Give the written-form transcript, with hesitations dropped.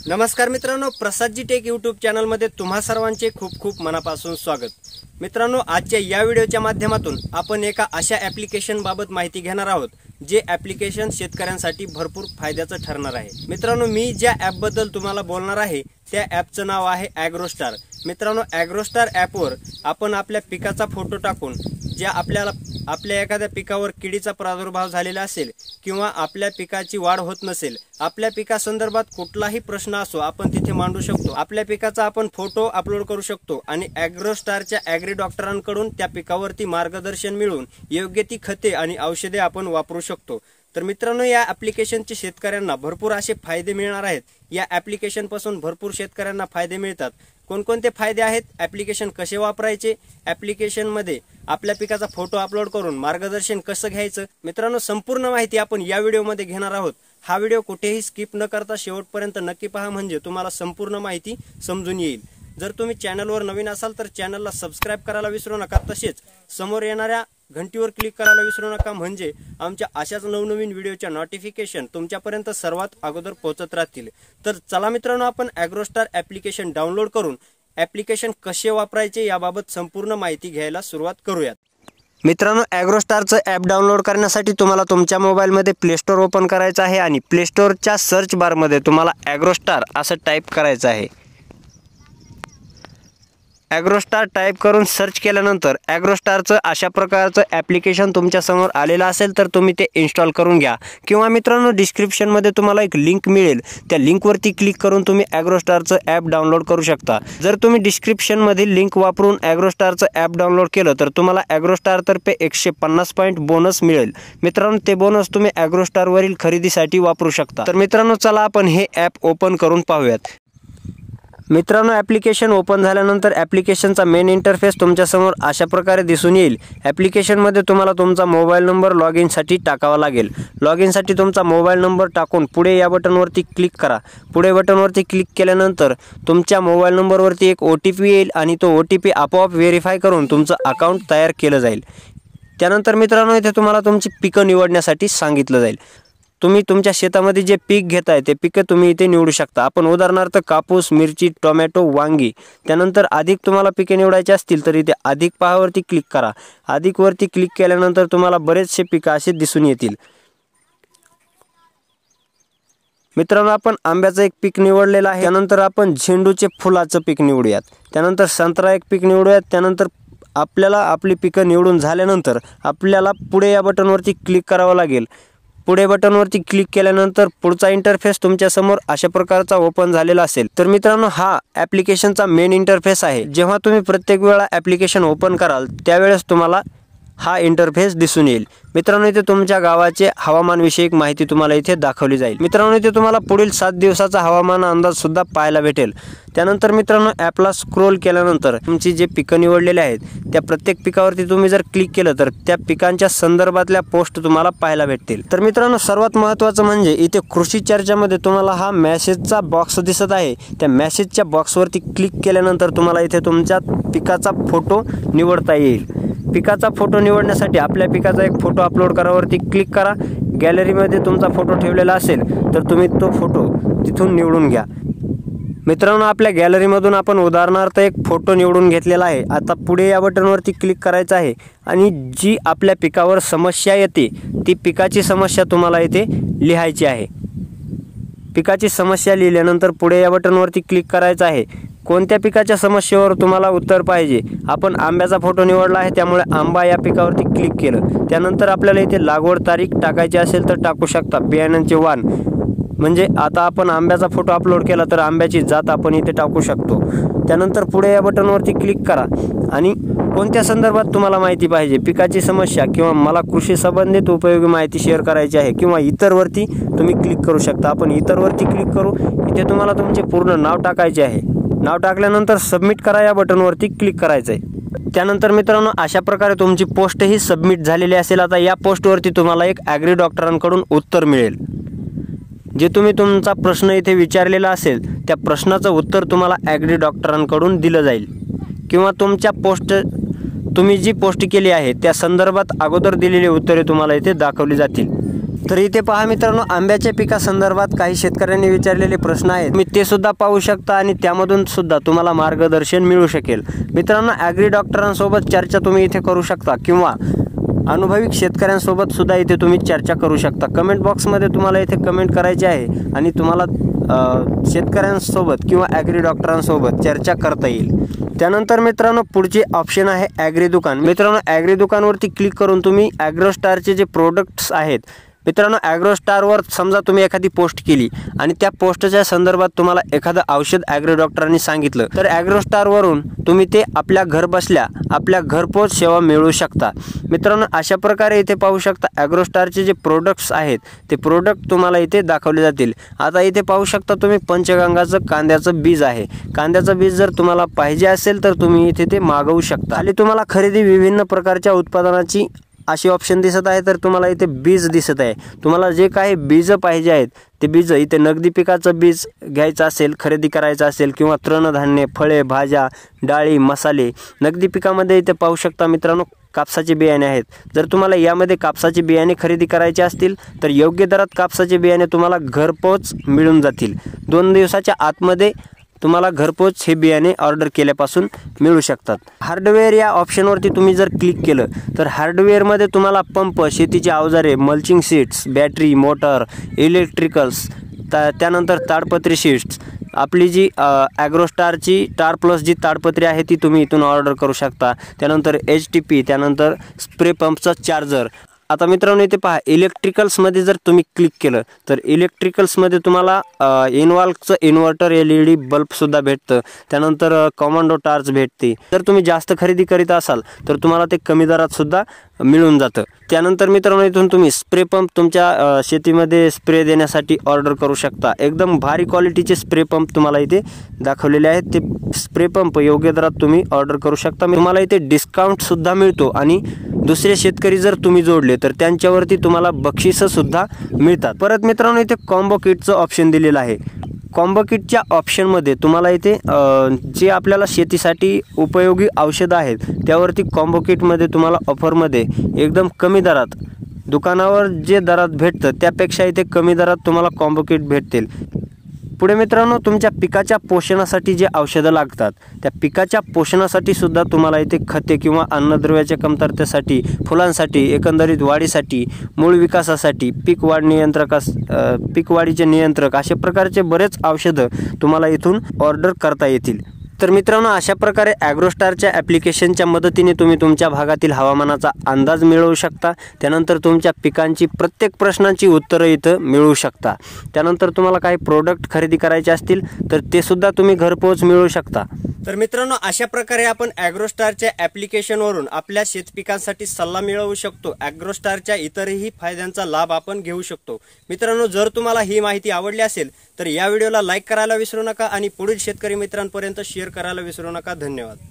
नमस्कार मित्रांनो, प्रसादजी take YouTube चॅनलमध्ये तुम्हा सर्वांचे खूप खूप मनापासून स्वागत। मित्रांनो, आजच्या या व्हिडिओच्या माध्यमातून आपण एका अशा ॲप्लिकेशन बाबत माहिती घेणार आहोत जे ॲप्लिकेशन शेतकऱ्यांसाठी भरपूर फायद्याचं ठरणार आहे। मित्रांनो, मी ज्या ॲप बद्दल तुम्हाला बोलणार आहे त्या ॲपचं नाव आहे ॲग्रोस्टार। मित्रांनो, ॲग्रोस्टार ॲपवर आपण आपल्या पिकाचा फोटो टाकून ज्या आपल्या एखाद्या पिकावर किडीचा प्रादुर्भाव झालेला असेल किंवा आपल्या पिकाची वाढ होत नसेल, आपल्या पिकासंदर्भात कुठलाही प्रश्न असो आपण तिथे मांडू शकतो। आपल्या पिकाचा आपण फोटो अपलोड करू शकतो आणि ॲग्रोस्टारच्या ॲग्री डॉक्टरांकडून त्या पिकावरती मार्गदर्शन मिळवून योग्य ती खते आणि औषधे आपण वापरू शकतो। तर मित्रांनो, या ॲप्लिकेशनचे शेतकऱ्यांना भरपूर असे फायदे मिळणार आहेत। या ॲप्लिकेशन पासून भरपूर शेतकऱ्यांना फायदे मिळतात। कोणकोणते फायदे आहेत, ॲप्लिकेशन कसे वापरायचे, ॲप्लिकेशन मध्ये आपल्या पिकाचा फोटो अपलोड करून मार्गदर्शन कसं घ्यायचं, मित्रांनो संपूर्ण माहिती आपण या व्हिडिओमध्ये घेणार आहोत। हा व्हिडिओ कुठेही स्किप न करता शेवटपर्यंत नक्की पहा, म्हणजे तुम्हाला संपूर्ण माहिती समजून येईल। जर तुम्ही चॅनलवर नवीन असाल तर चॅनलला सबस्क्राइब करायला विसरू नका, तसेच समोर येणाऱ्या घंटीवर क्लिक करायला विसरू नका, म्हणजे आमच्या अशाच नवनवीन व्हिडिओच्या नोटिफिकेशन तुमच्यापर्यंत सर्वात अगोदर पोहोचत राहतील। तर चला मित्रांनो, आपण ॲग्रोस्टार ॲप्लिकेशन डाउनलोड करून ॲप्लिकेशन कसे वापरायचे याबाबत संपूर्ण माहिती घ्यायला सुरुवात करूयात। मित्रांनो, ॲग्रोस्टारचं ॲप डाउनलोड करण्यासाठी तुम्हाला तुमच्या मोबाईलमध्ये प्ले स्टोअर ओपन करायचं आहे आणि प्ले स्टोअरच्या सर्च बारमध्ये तुम्हाला ॲग्रोस्टार असं टाईप करायचं आहे। ॲग्रोस्टार टाईप करून सर्च केल्यानंतर ॲग्रोस्टारचं अशा प्रकारचं ॲप्लिकेशन तुमच्या समोर आलेलं असेल तर तुम्ही ते इन्स्टॉल करून घ्या, किंवा मित्रांनो डिस्क्रिप्शनमध्ये तुम्हाला एक लिंक मिळेल, त्या लिंकवरती क्लिक करून तुम्ही ॲग्रोस्टारचं ॲप डाउनलोड करू शकता। जर तुम्ही डिस्क्रिप्शनमधील लिंक वापरून ॲग्रोस्टारचं ॲप डाउनलोड केलं तर तुम्हाला ॲग्रोस्टारतर्फे 150 पॉईंट बोनस मिळेल। मित्रांनो, ते बोनस तुम्ही ॲग्रोस्टारवरील खरेदीसाठी वापरू शकता। तर मित्रांनो, चला आपण हे ॲप ओपन करून पाहूयात। मित्रांनो, ॲप्लिकेशन ओपन झाल्यानंतर ॲप्लिकेशनचा मेन इंटरफेस तुमच्या समोर अशा प्रकारे दिसून येईल। ॲप्लिकेशनमध्ये तुम्हाला तुमचा मोबाईल नंबर लॉग इनसाठी टाकावा लागेल। लॉग इनसाठी तुमचा मोबाईल नंबर टाकून पुढे या बटनवरती क्लिक करा। पुढे बटनवरती क्लिक केल्यानंतर तुमच्या मोबाईल नंबरवरती एक OTP येईल आणि तो OTP आपोआप व्हेरीफाय करून तुमचं अकाउंट तयार केलं जाईल। त्यानंतर मित्रांनो, इथे तुम्हाला तुमची पिकं निवडण्यासाठी सांगितलं जाईल। तुम्ही तुमच्या शेतामध्ये जे पीक घेताय ते पिकं तुम्ही इथे निवडू शकता। आपण उदाहरणार्थ कापूस, मिरची, टोमॅटो, वांगी, त्यानंतर अधिक तुम्हाला पिके निवडायची असतील तर इथे अधिक पहावरती क्लिक करा। अधिक वरती क्लिक केल्यानंतर तुम्हाला बरेचसे पिकं असे दिसून येतील। मित्रांनो, आपण आंब्याचं एक पीक निवडलेलं आहे, त्यानंतर आपण झेंडूचे फुलाचं पीक निवडूयात, त्यानंतर संत्रा एक पीक निवडूयात। त्यानंतर आपल्याला आपली पिकं निवडून झाल्यानंतर आपल्याला पुढे या बटनवरती क्लिक करावं लागेल। पुढे बटनवरती क्लिक केल्यानंतर पुढचा इंटरफेस तुमच्या समोर अशा प्रकारचा ओपन झालेला असेल। तर मित्रांनो, हा ॲप्लिकेशनचा मेन इंटरफेस आहे। जेव्हा तुम्ही प्रत्येक वेळा ॲप्लिकेशन ओपन कराल त्यावेळेस तुम्हाला हा इंटरफेस दिसून येईल। मित्रांनो, इथे तुमच्या गावाचे हवामानविषयक माहिती तुम्हाला इथे दाखवली जाईल। मित्रांनो, इथे तुम्हाला पुढील 7 दिवसाचा हवामान अंदाज सुद्धा पाहायला भेटेल। त्यानंतर मित्रांनो, ॲपला स्क्रोल केल्यानंतर तुमची जे पिकं निवडलेले आहेत त्या प्रत्येक पिकावरती तुम्ही जर क्लिक केलं तर त्या पिकांच्या संदर्भातल्या पोस्ट तुम्हाला पाहायला भेटतील। तर मित्रांनो, सर्वात महत्त्वाचं म्हणजे इथे कृषी चर्चामध्ये तुम्हाला हा मेसेजचा बॉक्स दिसत आहे। त्या मेसेजच्या बॉक्सवरती क्लिक केल्यानंतर तुम्हाला इथे तुमच्या पिकाचा फोटो निवडता येईल। पिकाचा फोटो निवडण्यासाठी आपल्या पिकाचा एक फोटो अपलोड करावरती क्लिक करा। गॅलरीमध्ये तुमचा फोटो ठेवलेला असेल तर तुम्ही तो फोटो तिथून निवडून घ्या। मित्रांनो, आपल्या गॅलरीमधून आपण उदाहरणार्थ एक फोटो निवडून घेतलेला आहे। आता पुढे या बटनवरती क्लिक करायचं आहे आणि जी आपल्या पिकावर समस्या येते ती पिकाची समस्या तुम्हाला इथे लिहायची आहे। पिकाची समस्या लिहिल्यानंतर पुढे या बटनवरती क्लिक करायचं आहे। कोणत्या पिकाच्या समस्येवर तुम्हाला उत्तर पाहिजे, आपण आंब्याचा फोटो निवडला आहे त्यामुळे आंबा या पिकावरती क्लिक केलं। त्यानंतर आपल्याला इथे लागवड तारीख टाकायची असेल तर टाकू शकता, बियाण्यांचे वाण, म्हणजे आता आपण आंब्याचा फोटो अपलोड केला तर आंब्याची जात आपण इथे टाकू शकतो। त्यानंतर पुढे या बटनवरती क्लिक करा आणि कोणत्या संदर्भात तुम्हाला माहिती पाहिजे, पिकाची समस्या किंवा मला कृषी संबंधित उपयोगी माहिती शेअर करायची आहे किंवा इतरवरती तुम्ही क्लिक करू शकता। आपण इतरवरती क्लिक करू। इथे तुम्हाला तुमचे पूर्ण नाव टाकायचे आहे। नाव टाकल्यानंतर सबमिट करा या बटनवरती क्लिक करायचं आहे। त्यानंतर मित्रांनो, अशा प्रकारे तुमची पोस्ट ही सबमिट झालेली असेल। आता या पोस्टवरती तुम्हाला एक ॲग्री डॉक्टरांकडून उत्तर मिळेल। जे तुम्ही तुमचा प्रश्न इथे विचारलेला असेल त्या प्रश्नाचं उत्तर तुम्हाला ॲग्री डॉक्टरांकडून दिलं जाईल, किंवा तुम्ही जी पोस्ट केली आहे त्या संदर्भात अगोदर दिलेली उत्तरे तुम्हाला इथे दाखवली जातील। तर इथे पहा मित्रांनो, आंब्याच्या पिकासंदर्भात काही शेतकऱ्यांनी विचारलेले प्रश्न आहेत, तुम्ही ते सुद्धा पाहू शकता आणि त्यामधून सुद्धा तुम्हाला मार्गदर्शन मिळू शकेल। मित्रांनो, ॲग्री डॉक्टरांसोबत चर्चा तुम्ही इथे करू शकता किंवा अनुभवी शेतकऱ्यांसोबत सुद्धा इथे तुम्ही चर्चा करू शकता। कमेंट बॉक्समध्ये तुम्हाला इथे कमेंट करायची आहे आणि तुम्हाला शेतकऱ्यांसोबत किंवा ॲग्री डॉक्टरांसोबत चर्चा करता येईल। त्यानंतर मित्रांनो, पुढचे ऑप्शन आहे ॲग्री दुकान। मित्रांनो, ॲग्री दुकानवरती क्लिक करून तुम्ही ॲग्रोस्टारचे जे प्रोडक्ट्स आहेत, मित्रांनो ॲग्रोस्टारवर समजा तुम्ही एखादी पोस्ट केली आणि त्या पोस्टच्या संदर्भात तुम्हाला एखादं औषध ॲग्री डॉक्टरांनी सांगितलं, तर ॲग्रोस्टारवरून तुम्ही ते आपल्या घर बसल्या आपल्या घरपोच सेवा मिळवू शकता। मित्रांनो, अशा प्रकारे इथे पाहू शकता ॲग्रोस्टारचे जे प्रोडक्ट्स आहेत ते प्रोडक्ट तुम्हाला इथे दाखवले जातील। आता इथे पाहू शकता तुम्ही पंचगंगाचं कांद्याचं बीज आहे। कांद्याचं बीज जर तुम्हाला पाहिजे असेल तर तुम्ही इथे ते मागवू शकता। खाली तुम्हाला खरेदी विभिन्न प्रकारच्या उत्पादनाची अशी ऑप्शन दिसत आहे, तर तुम्हाला इथे बीज दिसत आहे। तुम्हाला जे काही बीज पाहिजे आहेत ते बीज इथे नगदी पिकाचं बीज घ्यायचं असेल, खरेदी करायचं असेल किंवा तृणधान्य, फळे, भाज्या, डाळी, मसाले, नगदी पिकामध्ये इथे पाहू शकता मित्रांनो कापसाचे बियाणे आहेत। जर तुम्हाला यामध्ये कापसाचे बियाणे खरेदी करायचे असतील तर योग्य दरात कापसाचे बियाणे तुम्हाला घरपोच मिळून जातील। 2 दिवसाच्या आतमध्ये तुम्हाला घरपोच हे बियाणे ऑर्डर केल्यापासून मिळू शकतात। हार्डवेअर या ऑप्शनवरती तुम्ही जर क्लिक केलं तर हार्डवेअरमध्ये तुम्हाला पंप, शेतीचे अवजारे, mulching seats, battery, motor, electricals, त्यानंतर ताडपत्री शीट्स, आपली जी ॲग्रोस्टारची स्टार प्लस जी ताडपत्री आहे ती तुम्ही इथून ऑर्डर करू शकता। त्यानंतर HP, त्यानंतर स्प्रे पंपचा चार्जर। आता मित्रांनो, इथे पहा इलेक्ट्रिकल्समध्ये जर तुम्ही क्लिक केलं तर इलेक्ट्रिकल्समध्ये तुम्हाला इन्व्हॉल्वचं इन्व्हर्टर LED बल्बसुद्धा भेटतं। त्यानंतर कॉमांडो टार्च भेटते। जर तुम्ही जास्त खरेदी करीत असाल तर तुम्हाला ते कमी दरात सुद्धा मिळून जातं। त्यानंतर मित्रांनो, इथून तुम्ही स्प्रे पंप तुमच्या शेतीमध्ये स्प्रे देण्यासाठी ऑर्डर करू शकता। एकदम भारी क्वालिटीचे स्प्रे पंप तुम्हाला इथे दाखवलेले आहेत। ते स्प्रे पंप योग्य दरात तुम्ही ऑर्डर करू शकता। तुम्हाला इथे डिस्काउंटसुद्धा मिळतो आणि दुसरे शेतकरी जर तुम्ही जोडले तर त्यांच्यावरती तुम्हाला बक्षीस सुद्धा मिळतात। परत मित्रांनो, इथे कॉम्बो किटचं ऑप्शन दिलेलं आहे। कॉम्बो किटच्या ऑप्शनमध्ये तुम्हाला इथे जे आपल्याला शेतीसाठी उपयोगी औषधं आहेत त्यावरती कॉम्बो किटमध्ये तुम्हाला ऑफरमध्ये एकदम कमी दरात, दुकानावर जे दरात भेटतं त्यापेक्षा इथे कमी दरात तुम्हाला कॉम्बो किट भेटतील। पुढे मित्रांनो, तुमच्या पिकाच्या पोषणासाठी जे औषधं लागतात त्या पिकाच्या पोषणासाठी सुद्धा तुम्हाला इथे खते किंवा अन्नद्रव्याच्या कमतरतेसाठी, फुलांसाठी, एकंदरीत वाढीसाठी, मूळ विकासासाठी, पीक वाढीचे नियंत्रक अशा प्रकारचे बरेच औषधं तुम्हाला इथून ऑर्डर करता येतील। तर मित्रांनो, अशा प्रकारे ॲग्रोस्टारच्या ॲप्लिकेशनच्या मदतीने तुम्ही तुमच्या भागातील हवामानाचा अंदाज मिळवू शकता। त्यानंतर तुमच्या पिकांची प्रत्येक प्रश्नांची उत्तरं इथं मिळवू शकता। त्यानंतर तुम्हाला काही प्रोडक्ट खरेदी करायचे असतील तर ते सुद्धा तुम्ही घरपोच मिळवू शकता। तर मित्रांनो, अशा प्रकारे आपण ॲग्रोस्टारच्या ॲप्लिकेशनवरून आपल्या शेतपिकांसाठी सल्ला मिळवू शकतो। ॲग्रोस्टारच्या इतरही फायद्यांचा लाभ आपण घेऊ शकतो। मित्रांनो, जर तुम्हाला ही माहिती आवडली असेल तर या व्हिडिओला लाईक करायला विसरू नका आणि पुढील शेतकरी मित्रांपर्यंत शेअर करायला विसरू नका। धन्यवाद।